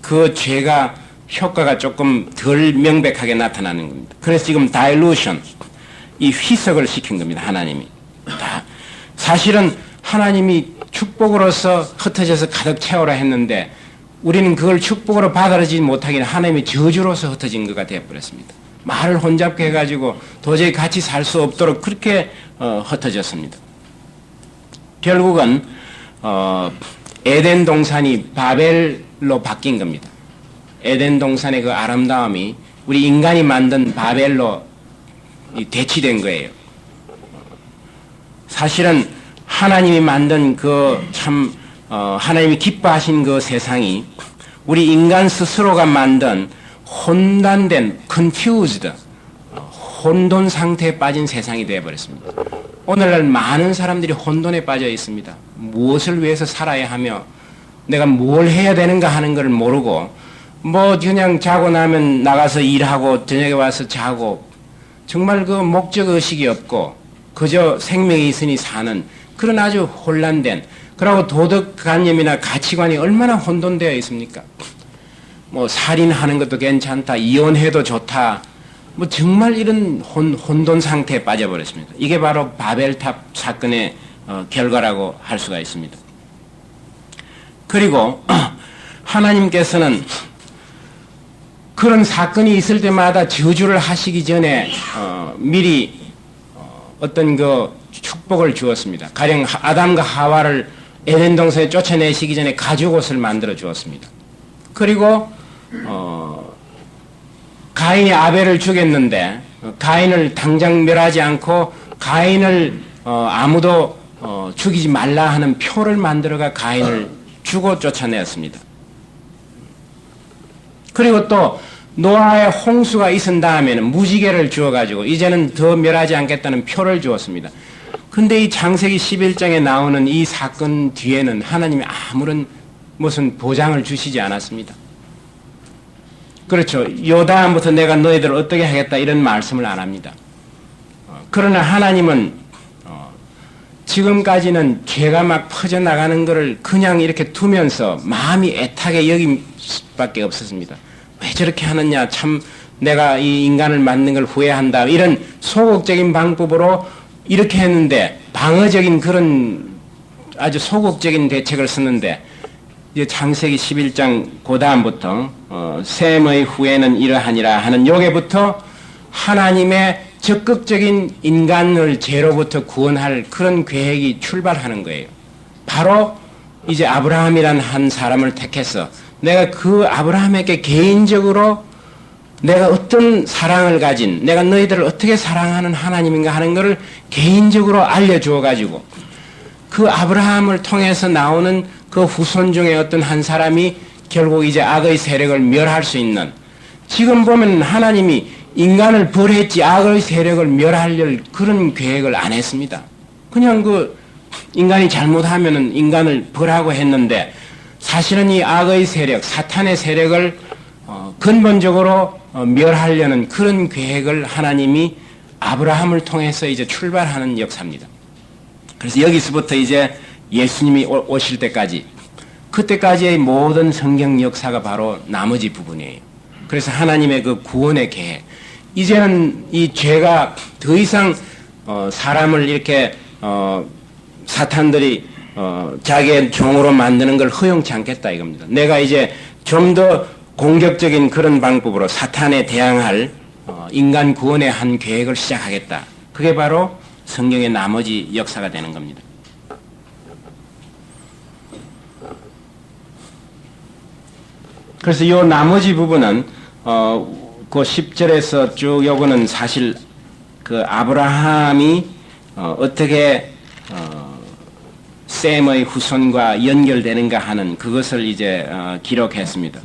그 죄가 효과가 조금 덜 명백하게 나타나는 겁니다. 그래서 지금 다일루션, 이 희석을 시킨 겁니다. 하나님이. 사실은 하나님이 축복으로서 흩어져서 가득 채우라 했는데 우리는 그걸 축복으로 받아들이지 못하기는 하나님의 저주로서 흩어진 것가 되어버렸습니다. 말을 혼잡게 해가지고 도저히 같이 살 수 없도록 그렇게 흩어졌습니다. 결국은 에덴 동산이 바벨로 바뀐 겁니다. 에덴 동산의 그 아름다움이 우리 인간이 만든 바벨로 대치된 거예요. 사실은 하나님이 만든 그 참 하나님이 기뻐하신 그 세상이 우리 인간 스스로가 만든 혼돈된 confused 혼돈 상태에 빠진 세상이 되어버렸습니다. 오늘날 많은 사람들이 혼돈에 빠져 있습니다. 무엇을 위해서 살아야 하며 내가 뭘 해야 되는가 하는 걸 모르고 뭐 그냥 자고 나면 나가서 일하고 저녁에 와서 자고 정말 그 목적의식이 없고 그저 생명이 있으니 사는 그런 아주 혼란된, 그리고 도덕관념이나 가치관이 얼마나 혼돈되어 있습니까? 뭐 살인하는 것도 괜찮다, 이혼해도 좋다, 뭐 정말 이런 혼돈 상태에 빠져버렸습니다. 이게 바로 바벨탑 사건의 결과라고 할 수가 있습니다. 그리고 하나님께서는 그런 사건이 있을 때마다 저주를 하시기 전에 미리 어떤 그 축복을 주었습니다. 가령 아담과 하와를 에덴 동산에 쫓아내시기 전에 가죽옷을 만들어 주었습니다. 그리고 가인이 아벨을 죽였는데 가인을 당장 멸하지 않고 가인을 아무도 죽이지 말라 하는 표를 만들어가 가인을 주고 쫓아내었습니다. 그리고 또 노아의 홍수가 있은 다음에는 무지개를 주어가지고 이제는 더 멸하지 않겠다는 표를 주었습니다. 근데 이 창세기 11장에 나오는 이 사건 뒤에는 하나님이 아무런 무슨 보장을 주시지 않았습니다. 그렇죠. 요 다음부터 내가 너희들을 어떻게 하겠다 이런 말씀을 안 합니다. 그러나 하나님은 지금까지는 죄가 막 퍼져나가는 것을 그냥 이렇게 두면서 마음이 애타게 여길 수밖에 없었습니다. 왜 저렇게 하느냐, 참 내가 이 인간을 만든 걸 후회한다, 이런 소극적인 방법으로 이렇게 했는데 방어적인 그런 아주 소극적인 대책을 쓰는데 이제 창세기 11장 그 다음부터 셈의 후에는 이러하니라 하는 여기부터 하나님의 적극적인 인간을 죄로부터 구원할 그런 계획이 출발하는 거예요. 바로 이제 아브라함이란 한 사람을 택해서 내가 그 아브라함에게 개인적으로 내가 어떤 사랑을 가진, 내가 너희들을 어떻게 사랑하는 하나님인가 하는 것을 개인적으로 알려주어 가지고 그 아브라함을 통해서 나오는 그 후손 중에 어떤 한 사람이 결국 이제 악의 세력을 멸할 수 있는, 지금 보면 하나님이 인간을 벌했지 악의 세력을 멸할 그런 계획을 안 했습니다. 그냥 그 인간이 잘못하면은 인간을 벌하고 했는데 사실은 이 악의 세력, 사탄의 세력을 근본적으로 멸하려는 그런 계획을 하나님이 아브라함을 통해서 이제 출발하는 역사입니다. 그래서 여기서부터 이제 예수님이 오실 때까지, 그때까지의 모든 성경 역사가 바로 나머지 부분이에요. 그래서 하나님의 그 구원의 계획, 이제는 이 죄가 더 이상 사람을 이렇게 사탄들이 자기의 종으로 만드는 걸 허용치 않겠다 이겁니다. 내가 이제 좀 더 공격적인 그런 방법으로 사탄에 대항할 인간 구원의 한 계획을 시작하겠다. 그게 바로 성경의 나머지 역사가 되는 겁니다. 그래서 이 나머지 부분은 그 10절에서 쭉 요거는 사실 그 아브라함이 어떻게 셈의 후손과 연결되는가 하는 그것을 이제 기록했습니다.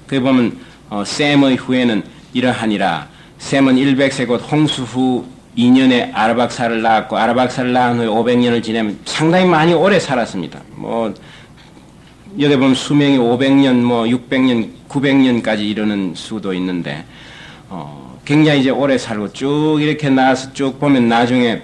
거기 보면 셈의 후에는 이러하니라. 셈은 100세 곧 홍수 후 2년에 아르박사를 낳았고 아르박사를 낳은 후에 500년을 지내면 상당히 많이 오래 살았습니다. 뭐 여기 보면 수명이 500년, 뭐 600년, 900년까지 이르는 수도 있는데 굉장히 이제 오래 살고 쭉 이렇게 나와서 쭉 보면 나중에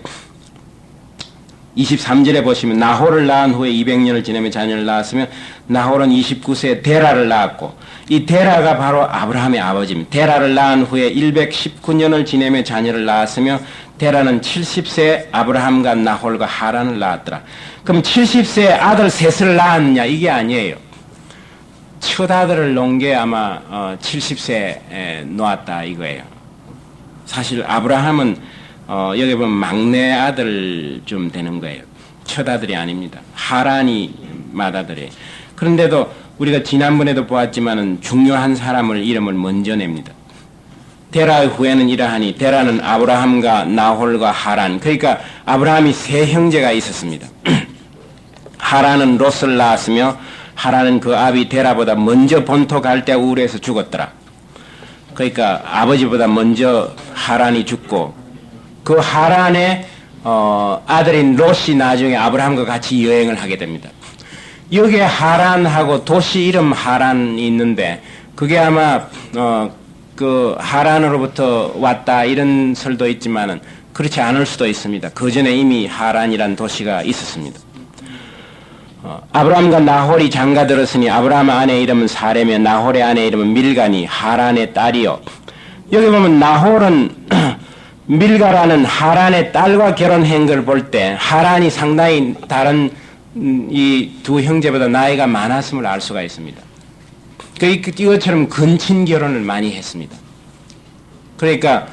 23절에 보시면 나홀을 낳은 후에 200년을 지내며 자녀를 낳았으면 나홀은 29세에 데라를 낳았고 이 데라가 바로 아브라함의 아버지입니다. 데라를 낳은 후에 119년을 지내며 자녀를 낳았으며 데라는 70세에 아브라함과 나홀과 하란을 낳았더라. 그럼 70세에 아들 셋을 낳았느냐? 이게 아니에요. 첫 아들을 놓은 게 아마 70세에 놓았다 이거예요. 사실 아브라함은 여기 보면 막내 아들쯤 되는 거예요. 첫 아들이 아닙니다. 하란이 맏아들이에요. 그런데도 우리가 지난번에도 보았지만은 중요한 사람을 이름을 먼저 냅니다. 데라 후에는 이러하니 데라는 아브라함과 나홀과 하란, 그러니까 아브라함이 세 형제가 있었습니다. 하란은 롯을 낳았으며 하란은 그 아비 데라보다 먼저 본토 갈대 우르에서 죽었더라. 그러니까 아버지보다 먼저 하란이 죽고 그 하란의 아들인 롯이 나중에 아브라함과 같이 여행을 하게 됩니다. 여기에 하란하고 도시 이름 하란이 있는데 그게 아마 그 하란으로부터 왔다 이런 설도 있지만은 그렇지 않을 수도 있습니다. 그 전에 이미 하란이란 도시가 있었습니다. 아브라함과 나홀이 장가들었으니 아브라함 아내 이름은 사레며 나홀의 아내 이름은 밀가니 하란의 딸이요. 여기 보면 나홀은 밀가라는 하란의 딸과 결혼한 걸 볼 때 하란이 상당히 다른 이 두 형제보다 나이가 많았음을 알 수가 있습니다. 이것처럼 근친 결혼을 많이 했습니다. 그러니까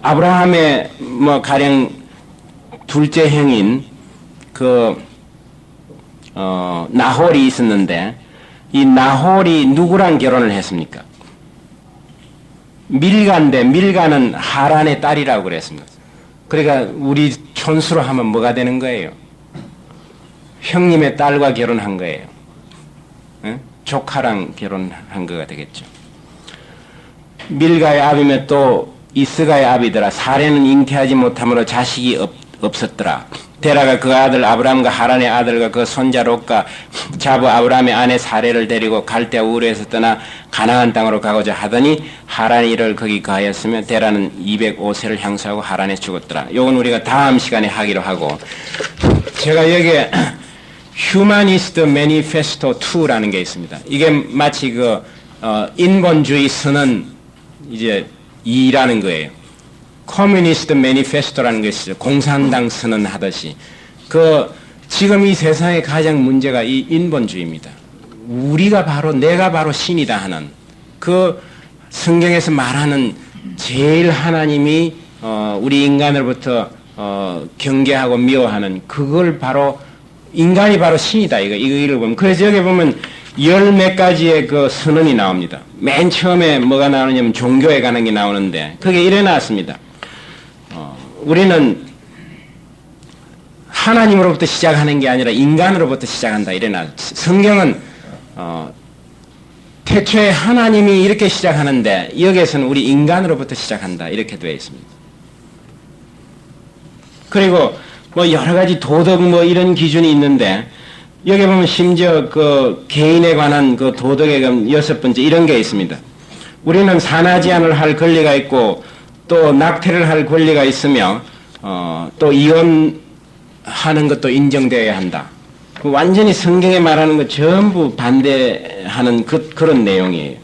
아브라함의 뭐 가령 둘째 형인 그 나홀이 있었는데 이 나홀이 누구랑 결혼을 했습니까? 밀가인데 밀가는 하란의 딸이라고 그랬습니다. 그러니까 우리 촌수로 하면 뭐가 되는 거예요? 형님의 딸과 결혼한 거예요. 에? 조카랑 결혼한 거가 되겠죠. 밀가의 아비며 또 이스가의 아비더라. 사레는 잉태하지 못함으로 자식이 없었더라. 데라가 그 아들 아브라함과 하란의 아들과 그 손자 롯과 자부 아브라함의 아내 사레를 데리고 갈대아 우르에서 떠나 가나안 땅으로 가고자 하더니 하란이 이를 거기 가하였으며 데라는 205세를 향수하고 하란에 죽었더라. 요건 우리가 다음 시간에 하기로 하고, 제가 여기에 휴머니스트 매니페스토 2라는 게 있습니다. 이게 마치 그 인본주의 선언 이제 2라는 거예요. 커뮤니스트 매니페스토라는 것이 공산당 선언하듯이 지금 이 세상의 가장 문제가 이 인본주의입니다. 우리가 바로 내가 바로 신이다 하는 그 성경에서 말하는 제일 하나님이 우리 인간으로부터 경계하고 미워하는 그걸 바로 인간이 바로 신이다 이거 보면, 그래서 여기 보면 열 몇 가지의 그 선언이 나옵니다. 맨 처음에 뭐가 나오냐면 종교에 관한 게 나오는데 그게 이래 나왔습니다. 우리는 하나님으로부터 시작하는 게 아니라 인간으로부터 시작한다 이래 나왔습니다. 성경은 태초에 하나님이 이렇게 시작하는데 여기에서는 우리 인간으로부터 시작한다 이렇게 되어 있습니다. 그리고 뭐 여러 가지 도덕 뭐 이런 기준이 있는데 여기 보면 심지어 그 개인에 관한 그 도덕의 6번째 이런 게 있습니다. 우리는 산하지 않을 할 권리가 있고 또 낙태를 할 권리가 있으며 또 이혼하는 것도 인정되어야 한다. 완전히 성경에 말하는 것 전부 반대하는 그런 내용이에요.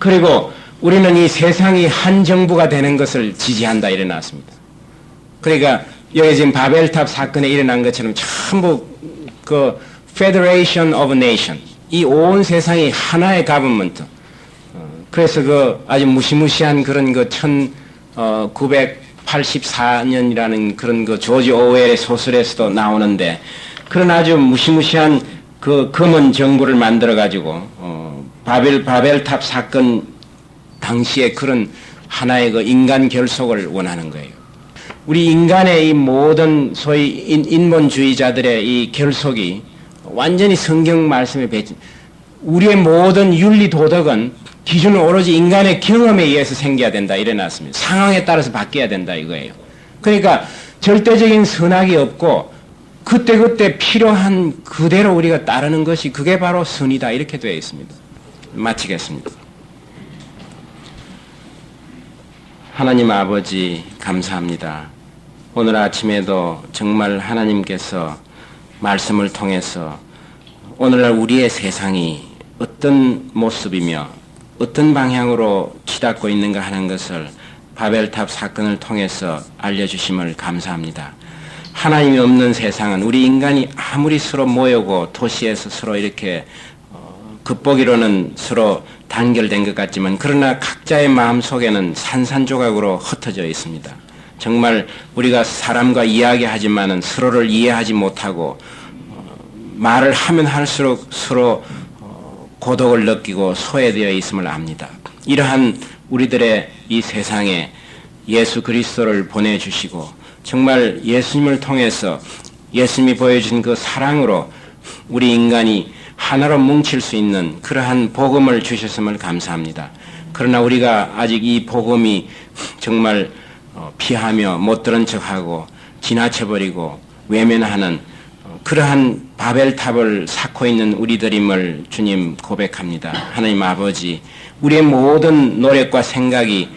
그리고 우리는 이 세상이 한 정부가 되는 것을 지지한다 이래 놨습니다. 그러니까 여기 지금 바벨탑 사건에 일어난 것처럼 전부 그 Federation of Nation, 이 온 세상이 하나의 가버먼트. 그래서 그 아주 무시무시한 그런 그 1984년이라는 그런 그 조지 오웰의 소설에서도 나오는데 그런 아주 무시무시한 그 검은 정부를 만들어 가지고 바벨탑 사건 당시에 그런 하나의 그 인간 결속을 원하는 거예요. 우리 인간의 이 모든 소위 인본주의자들의 이 결속이 완전히 성경 말씀에 배치. 우리의 모든 윤리 도덕은 기준은 오로지 인간의 경험에 의해서 생겨야 된다 이래 놨습니다. 상황에 따라서 바뀌어야 된다 이거예요. 그러니까 절대적인 선악이 없고 그때그때 필요한 그대로 우리가 따르는 것이 그게 바로 선이다 이렇게 되어 있습니다. 마치겠습니다. 하나님 아버지 감사합니다. 오늘 아침에도 정말 하나님께서 말씀을 통해서 오늘날 우리의 세상이 어떤 모습이며 어떤 방향으로 치닫고 있는가 하는 것을 바벨탑 사건을 통해서 알려주심을 감사합니다. 하나님이 없는 세상은 우리 인간이 아무리 서로 모이고 도시에서 서로 이렇게 겉보기로는 서로 단결된 것 같지만 그러나 각자의 마음속에는 산산조각으로 흩어져 있습니다. 정말 우리가 사람과 이야기하지만은 서로를 이해하지 못하고 말을 하면 할수록 서로 고독을 느끼고 소외되어 있음을 압니다. 이러한 우리들의 이 세상에 예수 그리스도를 보내주시고 정말 예수님을 통해서 예수님이 보여준 그 사랑으로 우리 인간이 하나로 뭉칠 수 있는 그러한 복음을 주셨음을 감사합니다. 그러나 우리가 아직 이 복음이 정말 피하며 못 들은 척하고 지나쳐버리고 외면하는 그러한 바벨탑을 쌓고 있는 우리들임을 주님 고백합니다. 하나님 아버지, 우리의 모든 노력과 생각이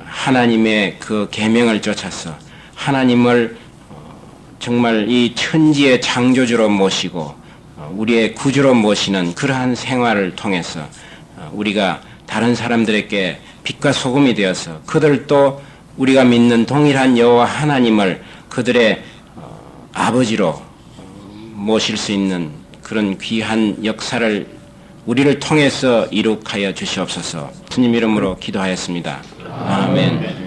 하나님의 그 계명을 쫓아서 하나님을 정말 이 천지의 창조주로 모시고 우리의 구주로 모시는 그러한 생활을 통해서 우리가 다른 사람들에게 빛과 소금이 되어서 그들도 우리가 믿는 동일한 여호와 하나님을 그들의 아버지로 모실 수 있는 그런 귀한 역사를 우리를 통해서 이룩하여 주시옵소서. 주님 이름으로 기도하였습니다. 아멘.